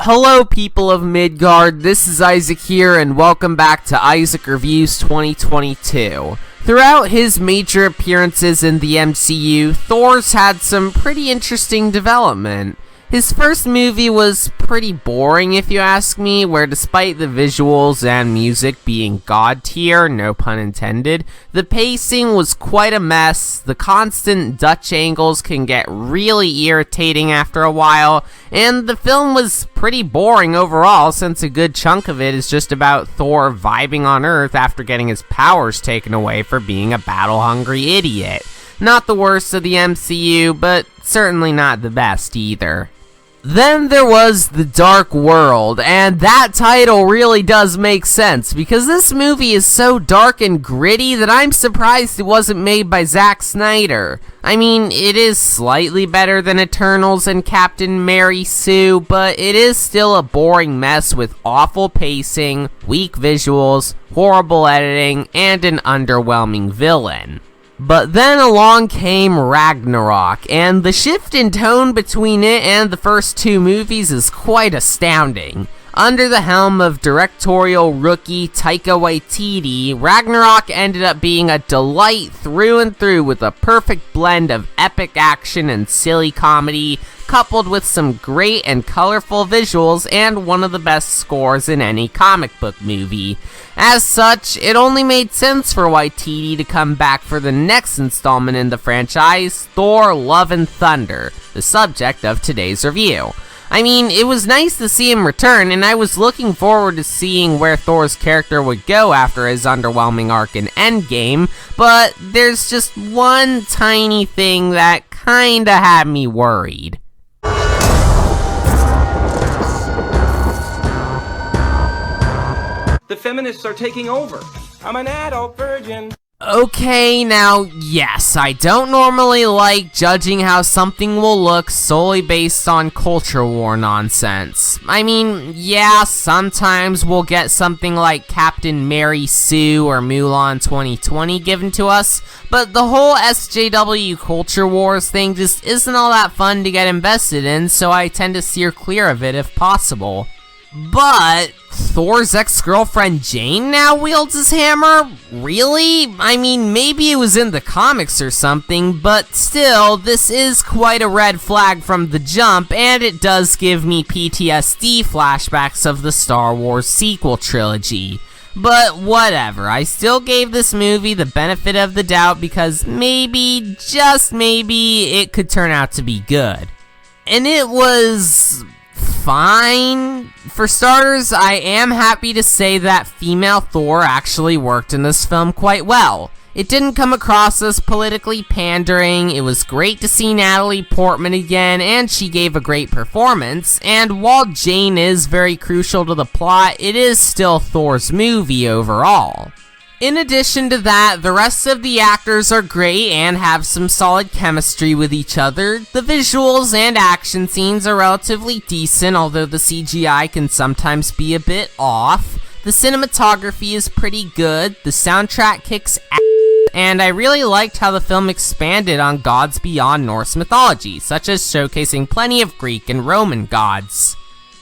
Hello people of Midgard, this is Isaac here and welcome back to Isaac Reviews 2022. Throughout his major appearances in the MCU, Thor's had some pretty interesting development. His first movie was pretty boring if you ask me, where despite the visuals and music being god tier, no pun intended, the pacing was quite a mess, the constant Dutch angles can get really irritating after a while, and the film was pretty boring overall since a good chunk of it is just about Thor vibing on Earth after getting his powers taken away for being a battle-hungry idiot. Not the worst of the MCU, but certainly not the best either. Then there was The Dark World, and that title really does make sense, because this movie is so dark and gritty that I'm surprised it wasn't made by Zack Snyder. I mean, it is slightly better than Eternals and Captain Mary Sue, but it is still a boring mess with awful pacing, weak visuals, horrible editing, and an underwhelming villain. But then along came Ragnarok, and the shift in tone between it and the first two movies is quite astounding. Under the helm of directorial rookie Taika Waititi, Ragnarok ended up being a delight through and through with a perfect blend of epic action and silly comedy, coupled with some great and colorful visuals and one of the best scores in any comic book movie. As such, it only made sense for Waititi to come back for the next installment in the franchise, Thor: Love and Thunder, the subject of today's review. I mean, it was nice to see him return, and I was looking forward to seeing where Thor's character would go after his underwhelming arc in Endgame, but there's just one tiny thing that kinda had me worried. The feminists are taking over. I'm an adult virgin. Okay, now, yes, I don't normally like judging how something will look solely based on culture war nonsense. I mean, yeah, sometimes we'll get something like Captain Mary Sue or Mulan 2020 given to us, but the whole SJW culture wars thing just isn't all that fun to get invested in, so I tend to steer clear of it if possible. But Thor's ex-girlfriend Jane now wields his hammer? Really? I mean, maybe it was in the comics or something, but still, this is quite a red flag from the jump, and it does give me PTSD flashbacks of the Star Wars sequel trilogy. But whatever, I still gave this movie the benefit of the doubt because maybe, just maybe, it could turn out to be good. And it was fine. For starters, I am happy to say that female Thor actually worked in this film quite well. It didn't come across as politically pandering, it was great to see Natalie Portman again, and she gave a great performance, and while Jane is very crucial to the plot, it is still Thor's movie overall. In addition to that, the rest of the actors are great and have some solid chemistry with each other. The visuals and action scenes are relatively decent, although the CGI can sometimes be a bit off. The cinematography is pretty good, the soundtrack kicks ass, and I really liked how the film expanded on gods beyond Norse mythology, such as showcasing plenty of Greek and Roman gods.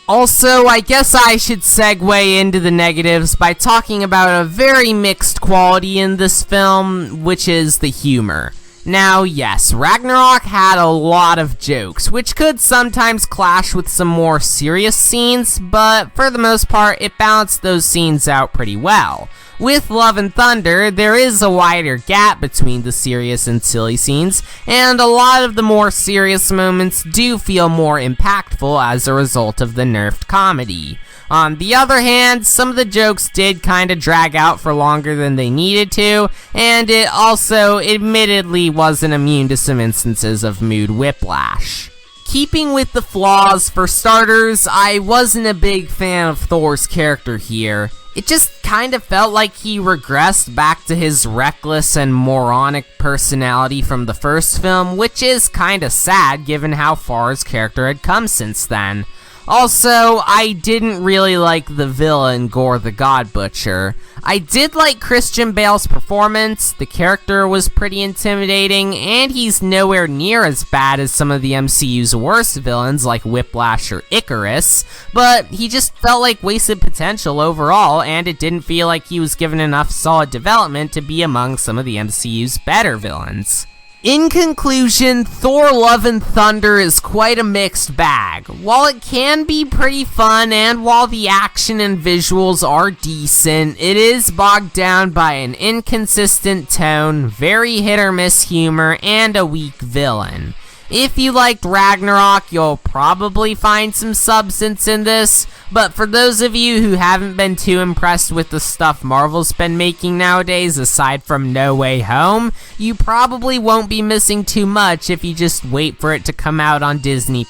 Also, I guess I should segue into the negatives by talking about a very mixed quality in this film, which is the humor. Now, yes, Ragnarok had a lot of jokes, which could sometimes clash with some more serious scenes, but for the most part, it balanced those scenes out pretty well. With Love and Thunder, there is a wider gap between the serious and silly scenes, and a lot of the more serious moments do feel more impactful as a result of the nerfed comedy. On the other hand, some of the jokes did kinda drag out for longer than they needed to, and it also admittedly wasn't immune to some instances of mood whiplash. Keeping with the flaws, for starters, I wasn't a big fan of Thor's character here. It just kind of felt like he regressed back to his reckless and moronic personality from the first film, which is kind of sad given how far his character had come since then. Also, I didn't really like the villain, Gore the God Butcher. I did like Christian Bale's performance, the character was pretty intimidating, and he's nowhere near as bad as some of the MCU's worst villains like Whiplash or Icarus, but he just felt like wasted potential overall, and it didn't feel like he was given enough solid development to be among some of the MCU's better villains. In conclusion, Thor Love and Thunder is quite a mixed bag. While it can be pretty fun, and while the action and visuals are decent, it is bogged down by an inconsistent tone, very hit or miss humor, and a weak villain. If you liked Ragnarok, you'll probably find some substance in this, but for those of you who haven't been too impressed with the stuff Marvel's been making nowadays, aside from No Way Home, you probably won't be missing too much if you just wait for it to come out on Disney+.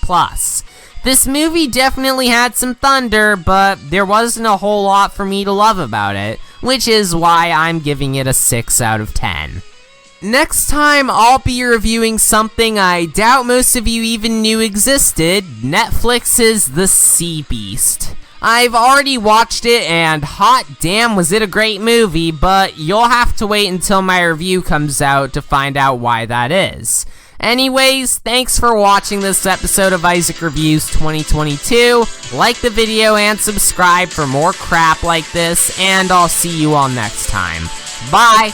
This movie definitely had some thunder, but there wasn't a whole lot for me to love about it, which is why I'm giving it a 6 out of 10. Next time, I'll be reviewing something I doubt most of you even knew existed, Netflix's The Sea Beast. I've already watched it, and hot damn was it a great movie, but you'll have to wait until my review comes out to find out why that is. Anyways, thanks for watching this episode of Isaac Reviews 2022. Like the video and subscribe for more crap like this, and I'll see you all next time. Bye!